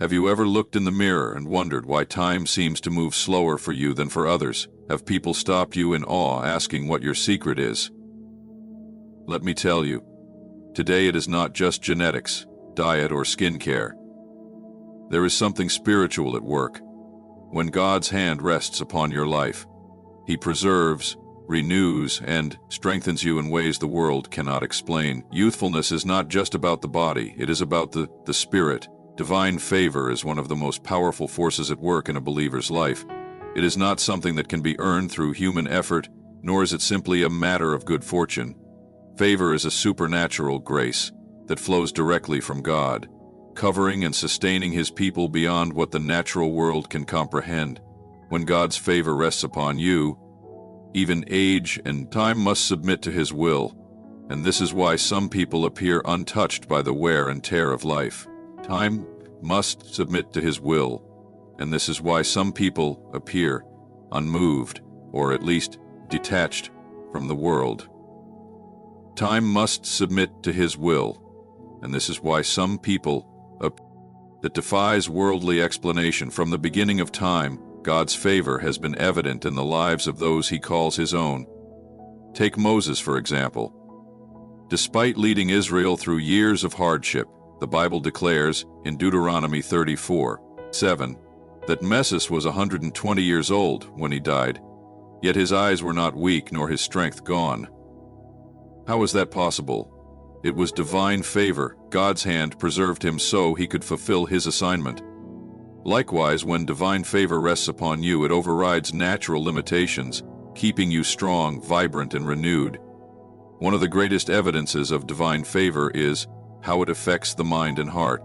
Have you ever looked in the mirror and wondered why time seems to move slower for you than for others? Have people stopped you in awe asking what your secret is? Let me tell you, today it is not just genetics, diet, or skincare. There is something spiritual at work. When God's hand rests upon your life, He preserves, renews, and strengthens you in ways the world cannot explain. Youthfulness is not just about the body, it is about the spirit. Divine favor is one of the most powerful forces at work in a believer's life. It is not something that can be earned through human effort, nor is it simply a matter of good fortune. Favor is a supernatural grace that flows directly from God, covering and sustaining His people beyond what the natural world can comprehend. When God's favor rests upon you, even age and time must submit to His will, and this is why some people appear untouched by the wear and tear of life. Time must submit to His will, and this is why some people appear unmoved, or at least detached from the world. Time must submit to His will, and this is why some people that defies worldly explanation. From the beginning of time, God's favor has been evident in the lives of those He calls His own. Take Moses, for example. Despite leading Israel through years of hardship, the Bible declares in Deuteronomy 34:7 that Moses was 120 years old when he died, yet his eyes were not weak nor his strength gone. How is that possible? It was divine favor. God's hand preserved him so he could fulfill his assignment. Likewise, when divine favor rests upon you, it overrides natural limitations, keeping you strong, vibrant, and renewed. One of the greatest evidences of divine favor is how it affects the mind and heart.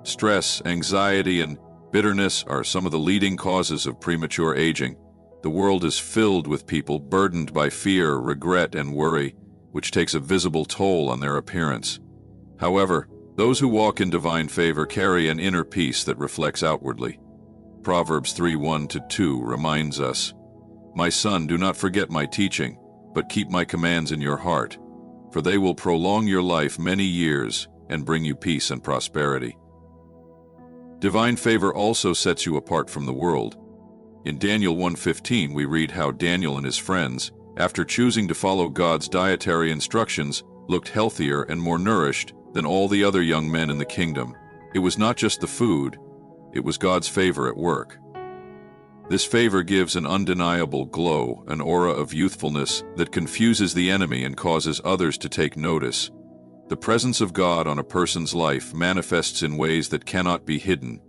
Stress, anxiety, and bitterness are some of the leading causes of premature aging. The world is filled with people burdened by fear, regret, and worry, which takes a visible toll on their appearance. However, those who walk in divine favor carry an inner peace that reflects outwardly. Proverbs 3:1-2 reminds us, "My son, do not forget my teaching, but keep my commands in your heart, for they will prolong your life many years and bring you peace and prosperity." Divine favor also sets you apart from the world. In Daniel 1:15, we read how Daniel and his friends, after choosing to follow God's dietary instructions, looked healthier and more nourished than all the other young men in the kingdom. It was not just the food, it was God's favor at work. This favor gives an undeniable glow, an aura of youthfulness that confuses the enemy and causes others to take notice. The presence of God on a person's life manifests in ways that cannot be hidden.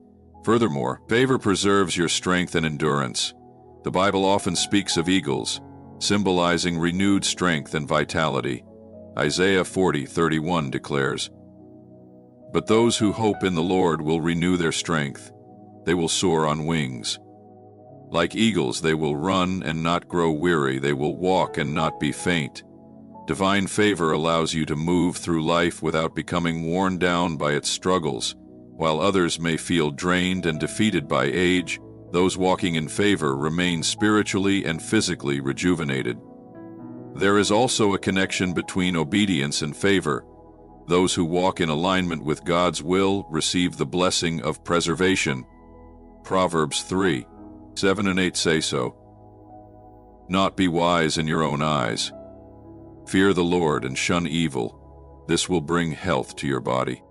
Furthermore, favor preserves your strength and endurance. The Bible often speaks of eagles, symbolizing renewed strength and vitality. Isaiah 40:31 declares, "But those who hope in the Lord will renew their strength. They will soar on wings. Like eagles, they will run and not grow weary. They will walk and not be faint." Divine favor allows you to move through life without becoming worn down by its struggles. While others may feel drained and defeated by age, those walking in favor remain spiritually and physically rejuvenated. There is also a connection between obedience and favor. Those who walk in alignment with God's will receive the blessing of preservation. Proverbs 3:7-8 say so. "Not be wise in your own eyes. Fear the Lord and shun evil. This will bring health to your body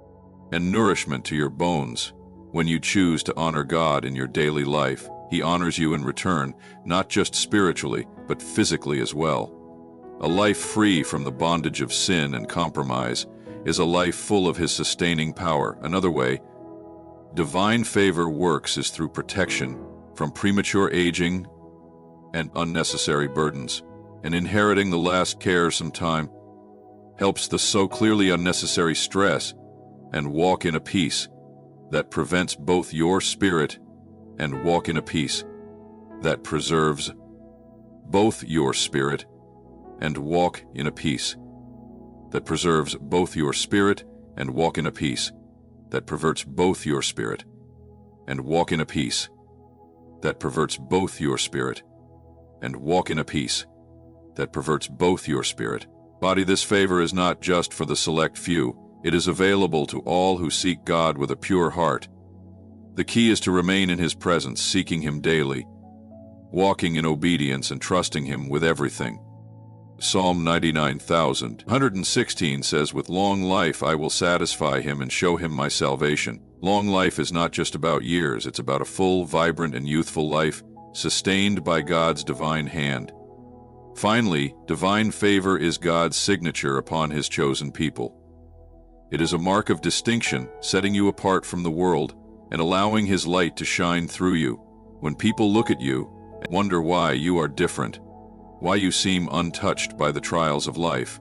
and nourishment to your bones." When you choose to honor God in your daily life, He honors you in return, not just spiritually, but physically as well. A life free from the bondage of sin and compromise is a life full of His sustaining power. Another way divine favor works is through protection from premature aging and unnecessary burdens. And inheriting the last caresome time helps the so clearly unnecessary stress and walk in a peace that prevents both your spirit and walk in a peace that preserves both your spirit and walk in a peace that preserves both your spirit and walk in a peace that perverts both your spirit and walk in a peace that perverts both your spirit and walk in a peace that perverts both your spirit. Body, this favor is not just for the select few. It is available to all who seek God with a pure heart. The key is to remain in His presence, seeking Him daily, walking in obedience and trusting Him with everything. Psalm 99,116 says, "With long life I will satisfy him and show him my salvation." Long life is not just about years, it's about a full, vibrant, and youthful life, sustained by God's divine hand. Finally, divine favor is God's signature upon His chosen people. It is a mark of distinction, setting you apart from the world and allowing His light to shine through you. When people look at you and wonder why you are different, why you seem untouched by the trials of life,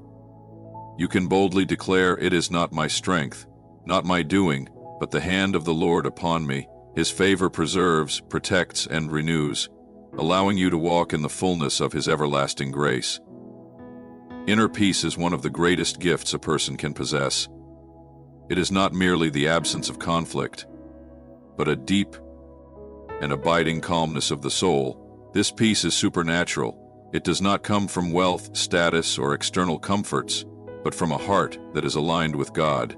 you can boldly declare, "It is not my strength, not my doing, but the hand of the Lord upon me. His favor preserves, protects, and renews," allowing you to walk in the fullness of His everlasting grace. Inner peace is one of the greatest gifts a person can possess. It is not merely the absence of conflict, but a deep and abiding calmness of the soul. This peace is supernatural. It does not come from wealth, status, or external comforts, but from a heart that is aligned with God.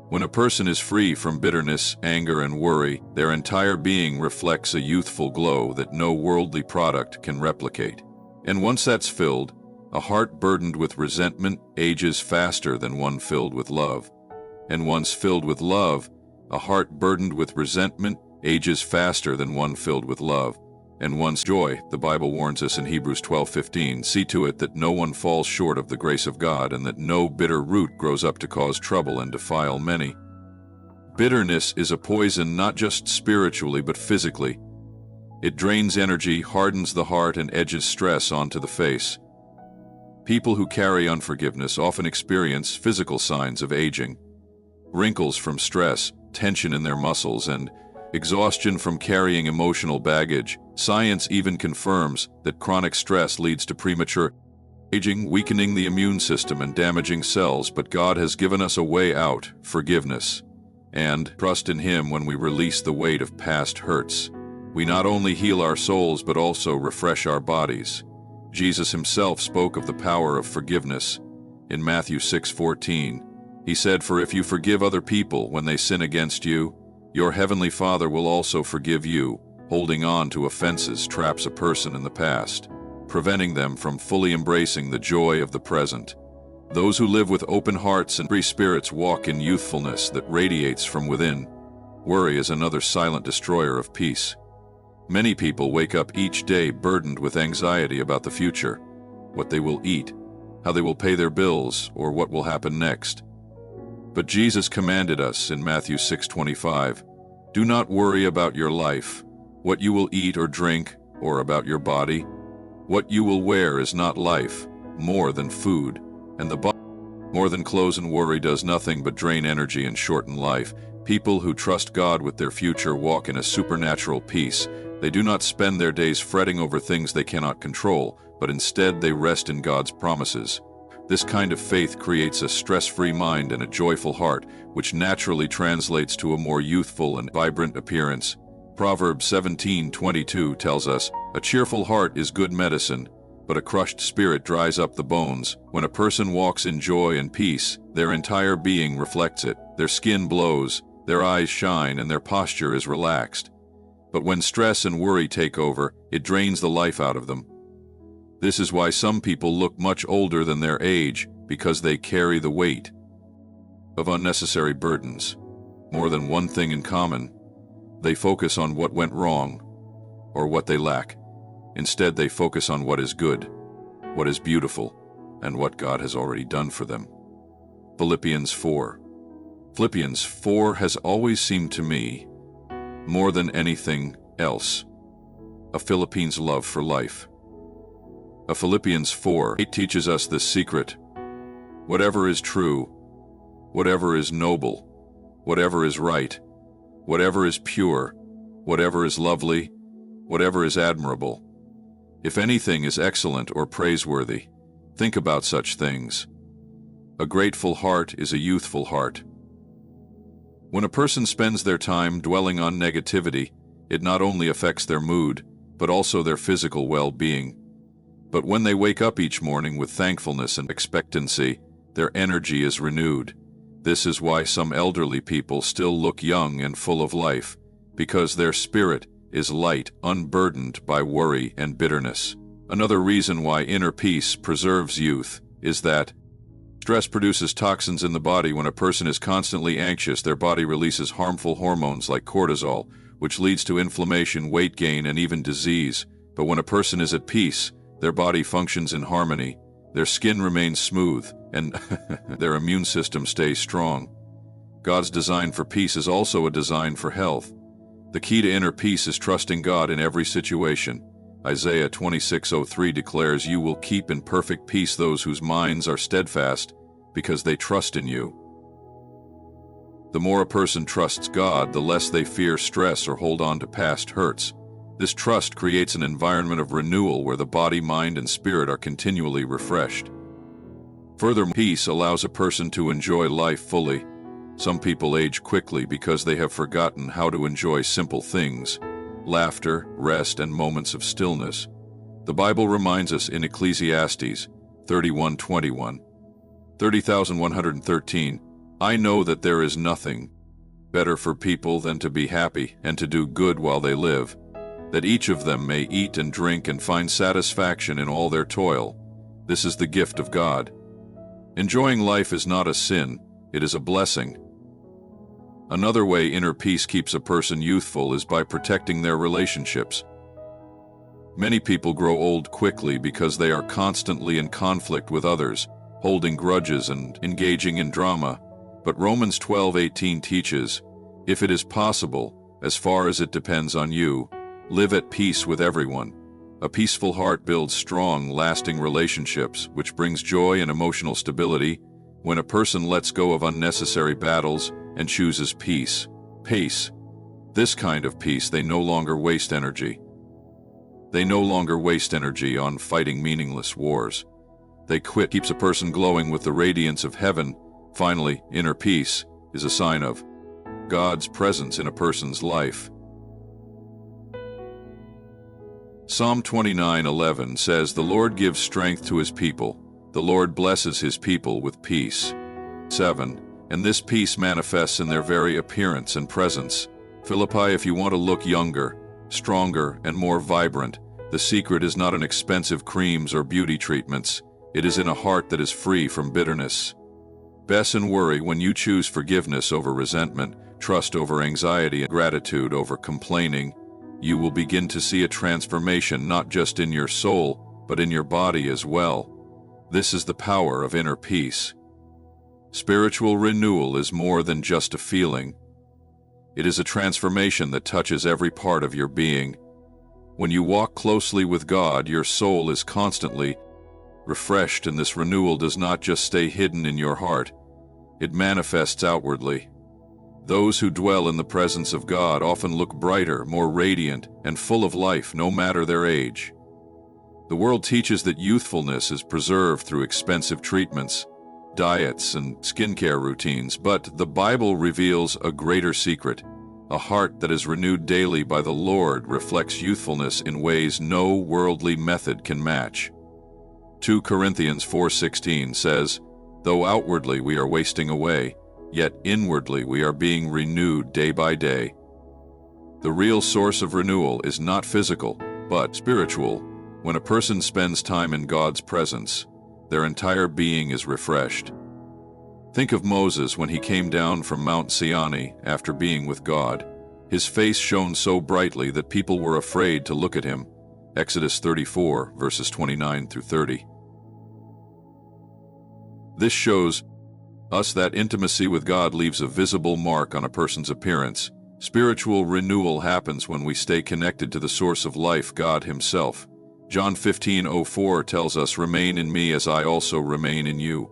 When a person is free from bitterness, anger, and worry, their entire being reflects a youthful glow that no worldly product can replicate. And once that's filled, a heart burdened with resentment ages faster than one filled with love. And once filled with love, a heart burdened with resentment ages faster than one filled with love. And once joy, the Bible warns us in Hebrews 12:15, "See to it that no one falls short of the grace of God, and that no bitter root grows up to cause trouble and defile many." Bitterness is a poison not just spiritually but physically. It drains energy, hardens the heart, and edges stress onto the face. People who carry unforgiveness often experience physical signs of aging: wrinkles from stress, tension in their muscles, and exhaustion from carrying emotional baggage. Science even confirms that chronic stress leads to premature aging, weakening the immune system and damaging cells. But God has given us a way out: forgiveness, and trust in Him. When we release the weight of past hurts, we not only heal our souls but also refresh our bodies. Jesus Himself spoke of the power of forgiveness. In Matthew 6:14, He said, "For if you forgive other people when they sin against you, your heavenly Father will also forgive you." Holding on to offenses traps a person in the past, preventing them from fully embracing the joy of the present. Those who live with open hearts and free spirits walk in youthfulness that radiates from within. Worry is another silent destroyer of peace. Many people wake up each day burdened with anxiety about the future, what they will eat, how they will pay their bills, or what will happen next. But Jesus commanded us in Matthew 6:25, "Do not worry about your life, what you will eat or drink, or about your body. What you will wear is not life, more than food, and the body more than clothes." And worry does nothing but drain energy and shorten life. People who trust God with their future walk in a supernatural peace. They do not spend their days fretting over things they cannot control, but instead they rest in God's promises. This kind of faith creates a stress-free mind and a joyful heart, which naturally translates to a more youthful and vibrant appearance. Proverbs 17:22 tells us, "A cheerful heart is good medicine, but a crushed spirit dries up the bones." When a person walks in joy and peace, their entire being reflects it. Their skin glows, their eyes shine, and their posture is relaxed. But when stress and worry take over, it drains the life out of them. This is why some people look much older than their age, because they carry the weight of unnecessary burdens. More than one thing in common: they focus on what went wrong or what they lack. Instead, they focus on what is good, what is beautiful, and what God has already done for them. Philippians 4. Philippians 4 has always seemed to me, more than anything else, a Philippians' love for life. A Philippians 4:8 teaches us this secret: whatever is true, whatever is noble, whatever is right, whatever is pure, whatever is lovely, whatever is admirable, if anything is excellent or praiseworthy, think about such things. A grateful heart is a youthful heart. When a person spends their time dwelling on negativity, it not only affects their mood, but also their physical well-being. But when they wake up each morning with thankfulness and expectancy, their energy is renewed. This is why some elderly people still look young and full of life. because their spirit is light, unburdened by worry and bitterness. Another reason why inner peace preserves youth is that stress produces toxins in the body. When a person is constantly anxious, their body releases harmful hormones like cortisol, which leads to inflammation, weight gain, and even disease. But when a person is at peace, their body functions in harmony, their skin remains smooth, and their immune system stays strong. God's design for peace is also a design for health. The key to inner peace is trusting God in every situation. Isaiah 26:3 declares, "You will keep in perfect peace those whose minds are steadfast, because they trust in you." The more a person trusts God, the less they fear stress or hold on to past hurts. This trust creates an environment of renewal where the body, mind, and spirit are continually refreshed. Furthermore, peace allows a person to enjoy life fully. Some people age quickly because they have forgotten how to enjoy simple things: laughter, rest, and moments of stillness. The Bible reminds us in Ecclesiastes 31:21, 30,113, "I know that there is nothing better for people than to be happy and to do good while they live, that each of them may eat and drink and find satisfaction in all their toil. This is the gift of God." Enjoying life is not a sin, it is a blessing. Another way inner peace keeps a person youthful is by protecting their relationships. Many people grow old quickly because they are constantly in conflict with others, holding grudges and engaging in drama. But Romans 12:18 teaches, "If it is possible, as far as it depends on you, live at peace with everyone." A peaceful heart builds strong, lasting relationships, which brings joy and emotional stability. When a person lets go of unnecessary battles and chooses peace, this kind of peace, they no longer waste energy. They no longer waste energy on fighting meaningless wars. They quit. Keeps a person glowing with the radiance of heaven. Finally, inner peace is a sign of God's presence in a person's life. Psalm 29:11 says, "The Lord gives strength to his people. The Lord blesses his people with peace." 7. And this peace manifests in their very appearance and presence. Philippi, if you want to look younger, stronger, and more vibrant, the secret is not in expensive creams or beauty treatments. It is in a heart that is free from bitterness. Bess and worry. When you choose forgiveness over resentment, trust over anxiety, and gratitude over complaining, you will begin to see a transformation not just in your soul, but in your body as well. This is the power of inner peace. Spiritual renewal is more than just a feeling. It is a transformation that touches every part of your being. When you walk closely with God, your soul is constantly refreshed, and this renewal does not just stay hidden in your heart. It manifests outwardly. Those who dwell in the presence of God often look brighter, more radiant, and full of life, no matter their age. The world teaches that youthfulness is preserved through expensive treatments, diets, and skincare routines, but the Bible reveals a greater secret. A heart that is renewed daily by the Lord reflects youthfulness in ways no worldly method can match. 2 Corinthians 4:16 says, "Though outwardly we are wasting away, yet inwardly we are being renewed day by day." The real source of renewal is not physical, but spiritual. When a person spends time in God's presence, their entire being is refreshed. Think of Moses when he came down from Mount Sinai after being with God. His face shone so brightly that people were afraid to look at him. Exodus 34, verses 29 through 30. This shows us that intimacy with God leaves a visible mark on a person's appearance. Spiritual renewal happens when we stay connected to the source of life, God Himself. John 15:04 tells us, "Remain in me as I also remain in you."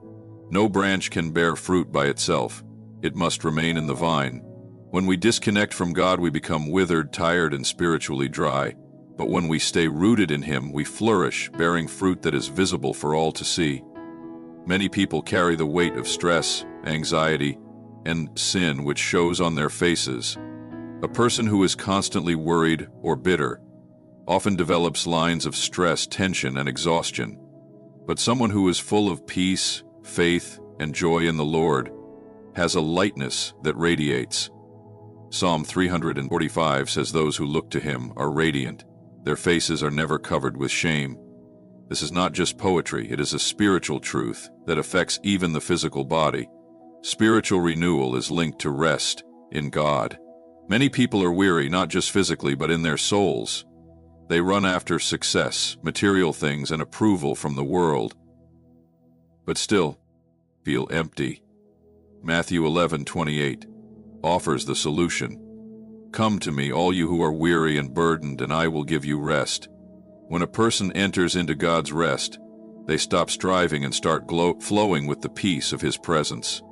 No branch can bear fruit by itself. It must remain in the vine. When we disconnect from God, we become withered, tired, and spiritually dry. But when we stay rooted in Him, we flourish, bearing fruit that is visible for all to see. Many people carry the weight of stress, anxiety, and sin, which shows on their faces. A person who is constantly worried or bitter often develops lines of stress, tension, and exhaustion. But someone who is full of peace, faith, and joy in the Lord has a lightness that radiates. Psalm 345 says those who look to him are radiant. Their faces are never covered with shame. This is not just poetry, it is a spiritual truth that affects even the physical body. Spiritual renewal is linked to rest in God. Many people are weary not just physically but in their souls. They run after success, material things, and approval from the world, but still feel empty. Matthew 11:28 offers the solution. Come to me, all you who are weary and burdened, and I will give you rest. When a person enters into God's rest, they stop striving and start flowing with the peace of His presence.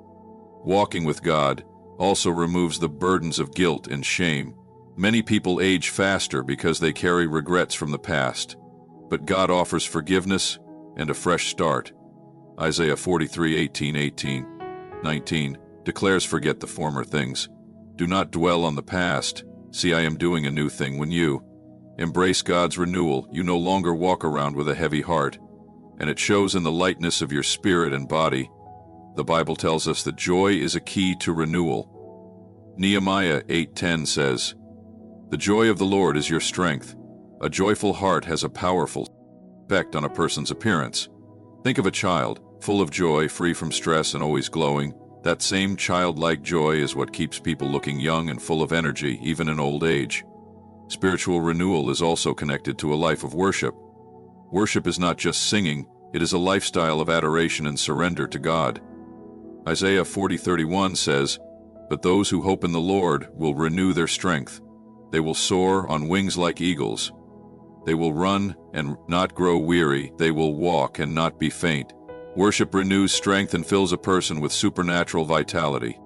Walking with God also removes the burdens of guilt and shame. Many people age faster because they carry regrets from the past, but God offers forgiveness and a fresh start. Isaiah 43:18-19 declares, forget the former things. Do not dwell on the past. See, I am doing a new thing. When you embrace God's renewal, you no longer walk around with a heavy heart, and it shows in the lightness of your spirit and body. The Bible tells us that joy is a key to renewal. Nehemiah 8:10 says, the joy of the Lord is your strength. A joyful heart has a powerful effect on a person's appearance. Think of a child, full of joy, free from stress, and always glowing. That same childlike joy is what keeps people looking young and full of energy, even in old age. Spiritual renewal is also connected to a life of worship. Worship is not just singing, it is a lifestyle of adoration and surrender to God. Isaiah 40:31 says, but those who hope in the Lord will renew their strength. They will soar on wings like eagles. They will run and not grow weary. They will walk and not be faint. Worship renews strength and fills a person with supernatural vitality.